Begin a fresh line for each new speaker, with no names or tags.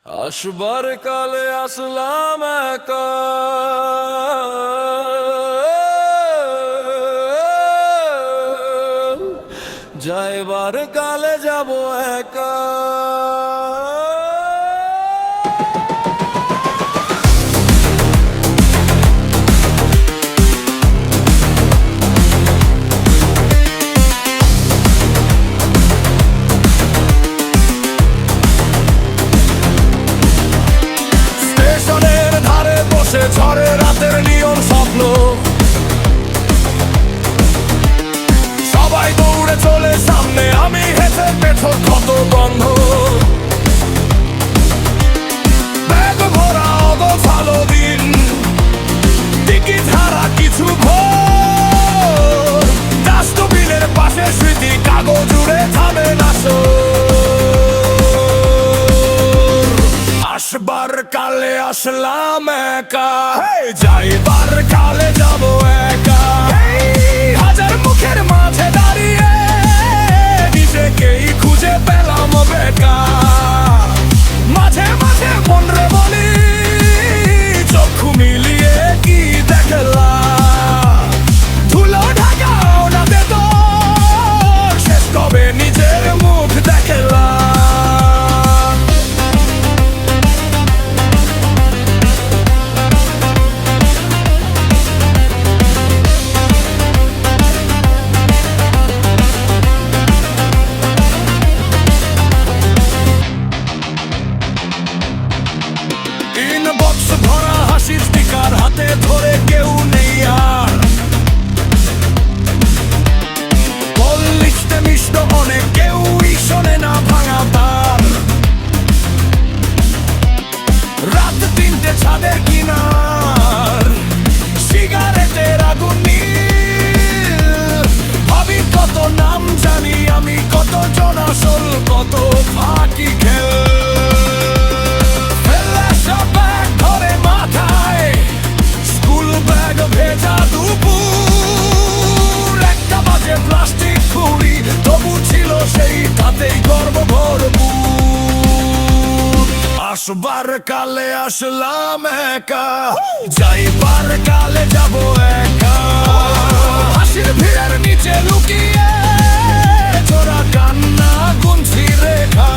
আসবার কালে আসলাম একা, যাইবার কালে যাব একা। স্টেশনের ধারে বসে ঝড়ে রাতের নিয়ম স্বপ্ন, সবাই দৌড়ে চলে সামনে, আমি হেঁটে পেছন কত গন্ধ। ব্যাগ ভরা অগোছালো দিন, টিকিট হারা কিছু ভোর, ডাস্টবিনের পাশে স্মৃতি, কাগজ উড়ে থামে না আসবার কালে আসলাম একা, যাইবার কালে যাব একা। হাজার মুখের মাঝে দাঁড়িয়ে নিজেকেই খুঁজে পেলাম বেকা। মাঝে মাঝে মনরে বলি, চক্ষু মিলিয়ে কি দেখলাম। ধুলো ঢাকা ওনাতে তো শেষ কবে নিজের মুখ দেখলাম। বক্স ভরা হাসির স্টিকার হাতে ধরে কেউ নেই আর, পল্লিশতে মিষ্ট অনেক কেউই শোনে না ভাঙা তার। রাত 3টে ছাদের কিনার, সিগারেটের আগুন নীল, ভাবি কত নাম জানি আমি, কত জন আসল, কত ফাঁকি খেল। ভেজা দুপুর, একটা বাজে প্লাস্টিক ছুরি, তবু ছিল সেই তাতেই গর্ব ভরপুর। আসবার কালে আসলাম একা, যাইবার কালে যাব একা। হাসির ভিড়ের নিচে লুকিয়ে চোরা কান্না গুনছি রেখা।